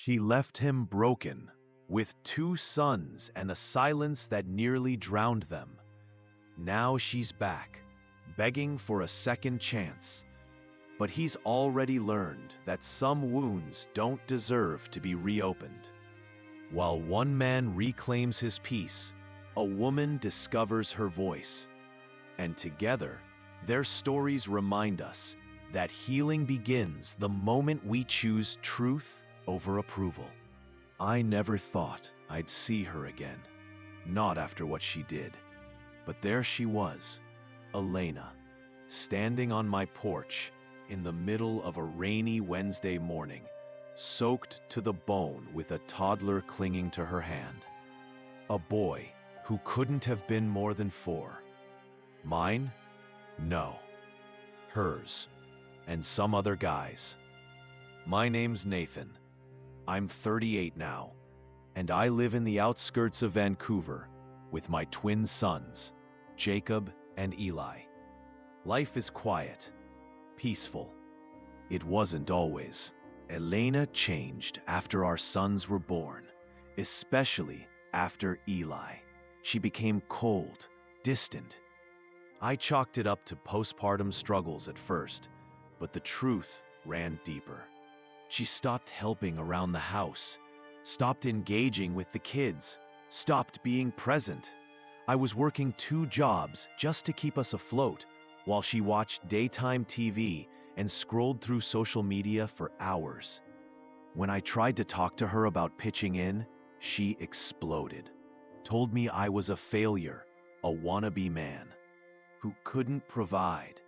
She left him broken, with 2 sons and a silence that nearly drowned them. Now she's back, begging for a second chance. But he's already learned that some wounds don't deserve to be reopened. While one man reclaims his peace, a woman discovers her voice. And together, their stories remind us that healing begins the moment we choose truth over approval. I never thought I'd see her again, not after what she did. But there she was, Elena, standing on my porch in the middle of a rainy Wednesday morning, soaked to the bone with a toddler clinging to her hand. A boy who couldn't have been more than 4. Mine? No. Hers. And some other guy's. My name's Nathan. I'm 38 now, and I live in the outskirts of Vancouver with my twin sons, Jacob and Eli. Life is quiet, peaceful. It wasn't always. Elena changed after our sons were born, especially after Eli. She became cold, distant. I chalked it up to postpartum struggles at first, but the truth ran deeper. She stopped helping around the house, stopped engaging with the kids, stopped being present. I was working 2 jobs just to keep us afloat, while she watched daytime TV and scrolled through social media for hours. When I tried to talk to her about pitching in, she exploded. Told me I was a failure, a wannabe man, who couldn't provide.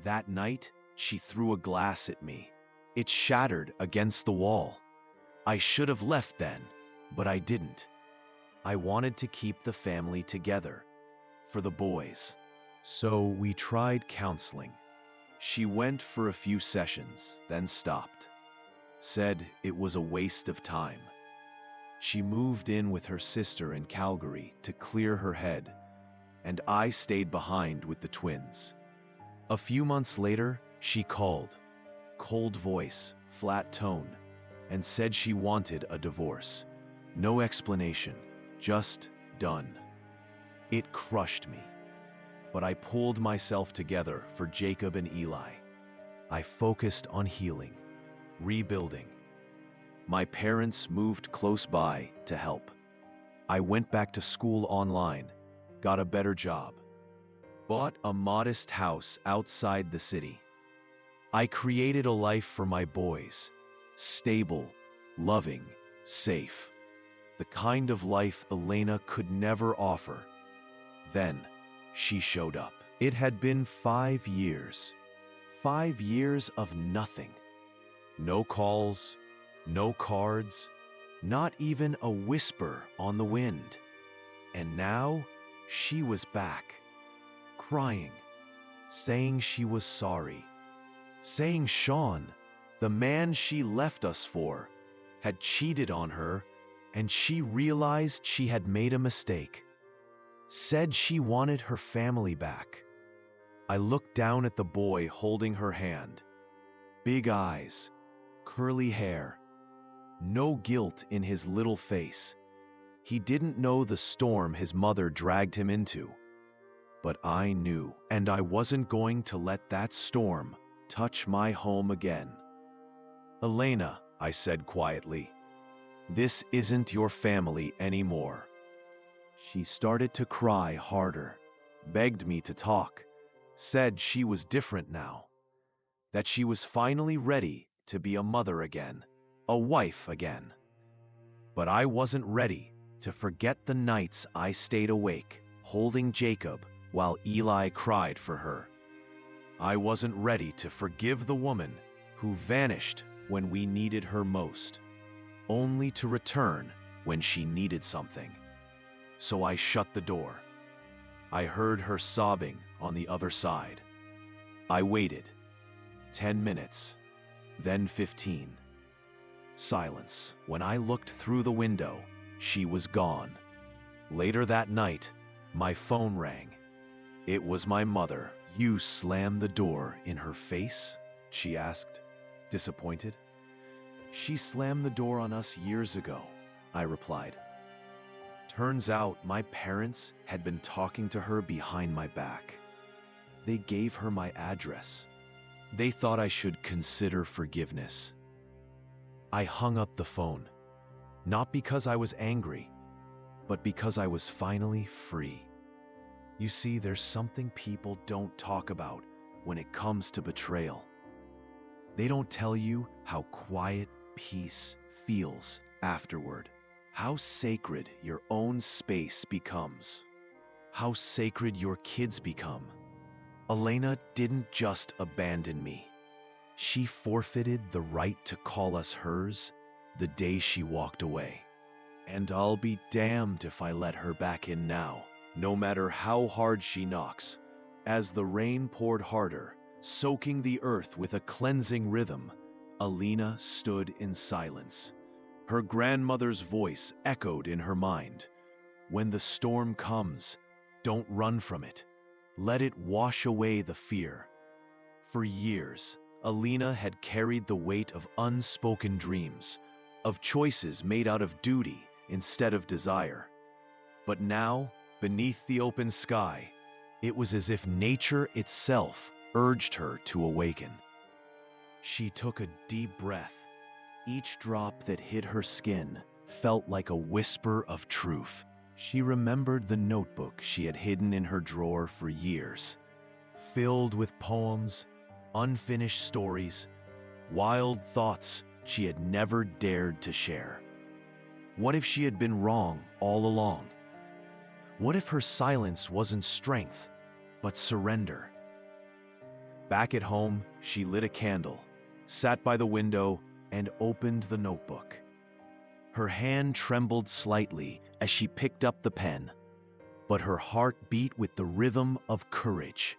That night, she threw a glass at me. It shattered against the wall. I should have left then, but I didn't. I wanted to keep the family together, for the boys. So we tried counseling. She went for a few sessions, then stopped. Said it was a waste of time. She moved in with her sister in Calgary to clear her head, and I stayed behind with the twins. A few months later, she called. Cold voice, flat tone, and said she wanted a divorce. No explanation, just done. It crushed me. But I pulled myself together for Jacob and Eli. I focused on healing, rebuilding. My parents moved close by to help. I went back to school online, got a better job, bought a modest house outside the city. I created a life for my boys, stable, loving, safe. The kind of life Elena could never offer. Then, she showed up. It had been 5 years. 5 years of nothing. No calls, no cards, not even a whisper on the wind. And now, she was back, crying, saying she was sorry, saying Sean, the man she left us for, had cheated on her, and she realized she had made a mistake. Said she wanted her family back. I looked down at the boy holding her hand. Big eyes, curly hair, no guilt in his little face. He didn't know the storm his mother dragged him into. But I knew, and I wasn't going to let that storm touch my home again. Elena, I said quietly, this isn't your family anymore. She started to cry harder, begged me to talk, said she was different now, that she was finally ready to be a mother again, a wife again. But I wasn't ready to forget the nights I stayed awake, holding Jacob while Eli cried for her. I wasn't ready to forgive the woman who vanished when we needed her most, only to return when she needed something. So I shut the door. I heard her sobbing on the other side. I waited. 10 minutes, then 15. Silence. When I looked through the window, she was gone. Later that night, my phone rang. It was my mother. You slammed the door in her face? She asked, disappointed. She slammed the door on us years ago, I replied. Turns out my parents had been talking to her behind my back. They gave her my address. They thought I should consider forgiveness. I hung up the phone, not because I was angry, but because I was finally free. You see, there's something people don't talk about when it comes to betrayal. They don't tell you how quiet peace feels afterward, how sacred your own space becomes, how sacred your kids become. Elena didn't just abandon me. She forfeited the right to call us hers the day she walked away. And I'll be damned if I let her back in now, no matter how hard she knocks. As the rain poured harder, soaking the earth with a cleansing rhythm, Alina stood in silence. Her grandmother's voice echoed in her mind. When the storm comes, don't run from it. Let it wash away the fear. For years, Alina had carried the weight of unspoken dreams, of choices made out of duty instead of desire. But now, beneath the open sky, it was as if nature itself urged her to awaken. She took a deep breath. Each drop that hit her skin felt like a whisper of truth. She remembered the notebook she had hidden in her drawer for years, filled with poems, unfinished stories, wild thoughts she had never dared to share. What if she had been wrong all along? What if her silence wasn't strength, but surrender? Back at home, she lit a candle, sat by the window, and opened the notebook. Her hand trembled slightly as she picked up the pen, but her heart beat with the rhythm of courage.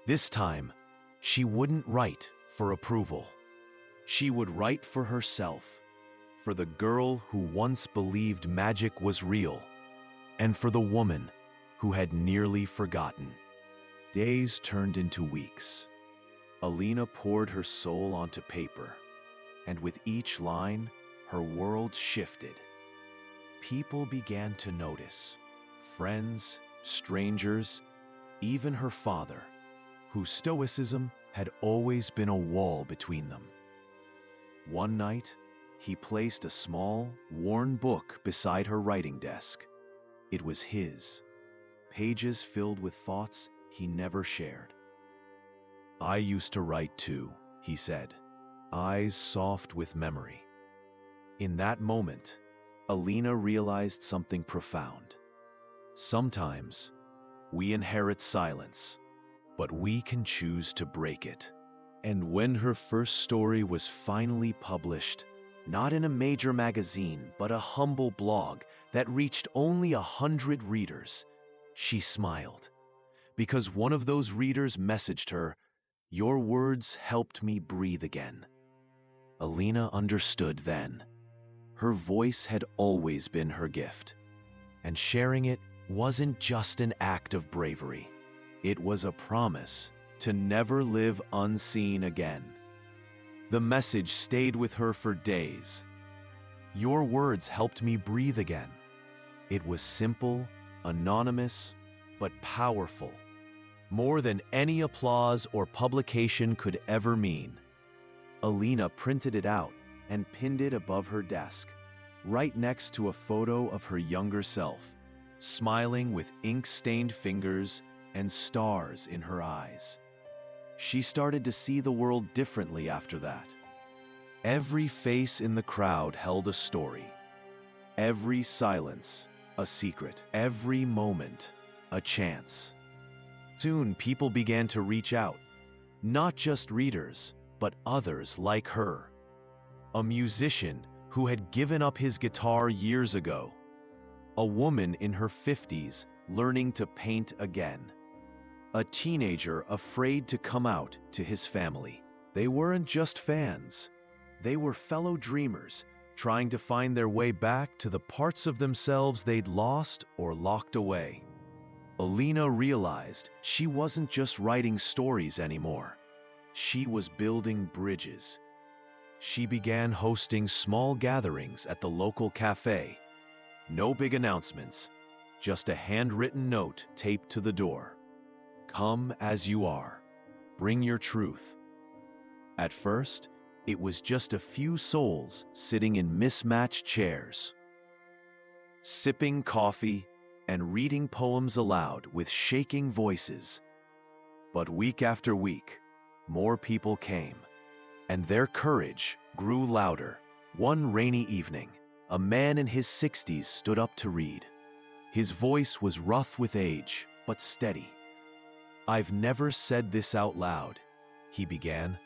This time, she wouldn't write for approval. She would write for herself, for the girl who once believed magic was real, and for the woman who had nearly forgotten. Days turned into weeks. Alina poured her soul onto paper, and with each line, her world shifted. People began to notice. Friends, strangers, even her father, whose stoicism had always been a wall between them. One night, he placed a small, worn book beside her writing desk. It was his, pages filled with thoughts he never shared. I used to write too, he said, eyes soft with memory. In that moment, Alina realized something profound. Sometimes, we inherit silence, but we can choose to break it. And when her first story was finally published, not in a major magazine, but a humble blog that reached only 100 readers, she smiled. Because one of those readers messaged her, "Your words helped me breathe again." Alina understood then. Her voice had always been her gift. And sharing it wasn't just an act of bravery. It was a promise to never live unseen again. The message stayed with her for days. Your words helped me breathe again. It was simple, anonymous, but powerful. More than any applause or publication could ever mean. Alina printed it out and pinned it above her desk, right next to a photo of her younger self, smiling with ink-stained fingers and stars in her eyes. She started to see the world differently after that. Every face in the crowd held a story. Every silence, a secret. Every moment, a chance. Soon, people began to reach out. Not just readers, but others like her. A musician who had given up his guitar years ago. A woman in her 50s learning to paint again. A teenager afraid to come out to his family. They weren't just fans. They were fellow dreamers, trying to find their way back to the parts of themselves they'd lost or locked away. Alina realized she wasn't just writing stories anymore. She was building bridges. she began hosting small gatherings at the local cafe. No big announcements, just a handwritten note taped to the door. Come as you are. Bring your truth. At first, it was just a few souls sitting in mismatched chairs, sipping coffee and reading poems aloud with shaking voices. But week after week, more people came, and their courage grew louder. One rainy evening, a man in his 60s stood up to read. His voice was rough with age, but steady. "I've never said this out loud," he began,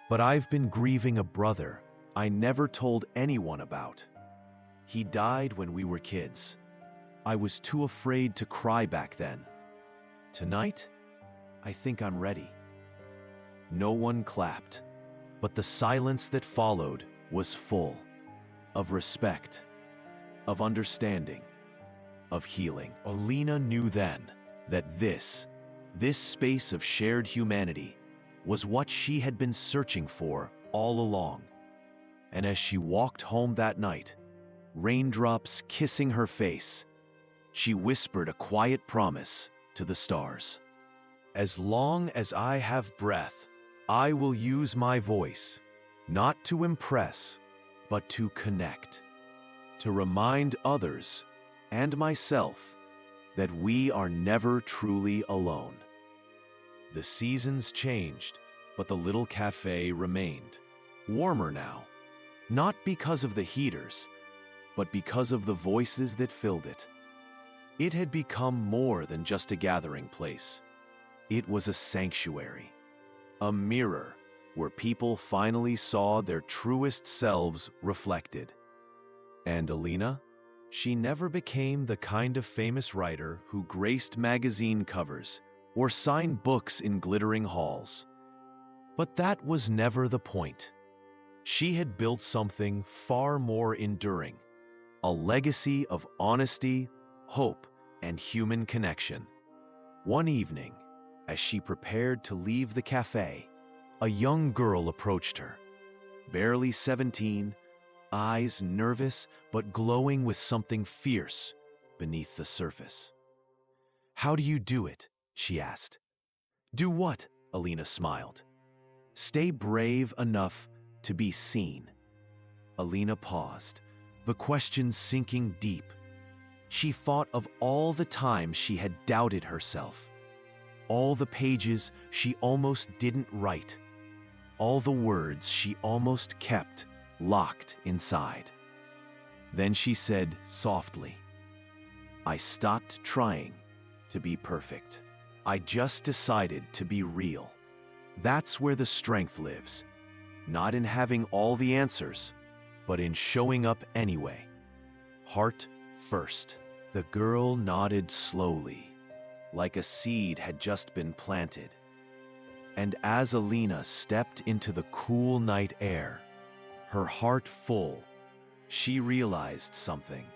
"but I've been grieving a brother I never told anyone about. He died when we were kids. I was too afraid to cry back then. Tonight, I think I'm ready." No one clapped, but the silence that followed was full of respect, of understanding, of healing. Alina knew then that this space of shared humanity was what she had been searching for all along. And as she walked home that night, raindrops kissing her face, she whispered a quiet promise to the stars. "As long as I have breath, I will use my voice, not to impress, but to connect, to remind others and myself that we are never truly alone." The seasons changed, but the little cafe remained, warmer now, not because of the heaters, but because of the voices that filled it. It had become more than just a gathering place. It was a sanctuary, a mirror where people finally saw their truest selves reflected. And Alina? She never became the kind of famous writer who graced magazine covers or signed books in glittering halls. But that was never the point. She had built something far more enduring, a legacy of honesty, hope, and human connection. One evening, as she prepared to leave the cafe, a young girl approached her, barely 17, eyes nervous but glowing with something fierce beneath the surface. "How do you do it?" she asked. "Do what?" Alina smiled. "Stay brave enough to be seen." Alina paused, the question sinking deep. She thought of all the times she had doubted herself, all the pages she almost didn't write, all the words she almost kept locked inside. Then she said softly, "I stopped trying to be perfect. I just decided to be real." That's where the strength lives, not in having all the answers, but in showing up anyway. Heart first. The girl nodded slowly, like a seed had just been planted. And as Alina stepped into the cool night air, her heart full, she realized something.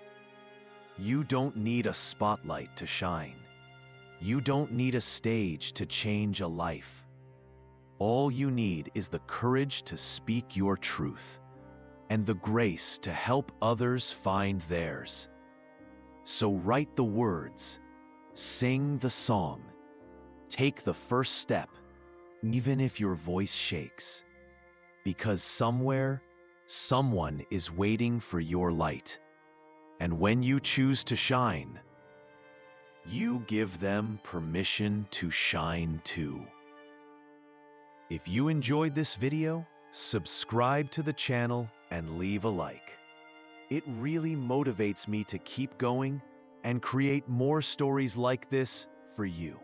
You don't need a spotlight to shine. You don't need a stage to change a life. All you need is the courage to speak your truth and the grace to help others find theirs. So write the words, sing the song, take the first step, even if your voice shakes. Because somewhere, someone is waiting for your light. And when you choose to shine, you give them permission to shine too. If you enjoyed this video, subscribe to the channel and leave a like. It really motivates me to keep going and create more stories like this for you.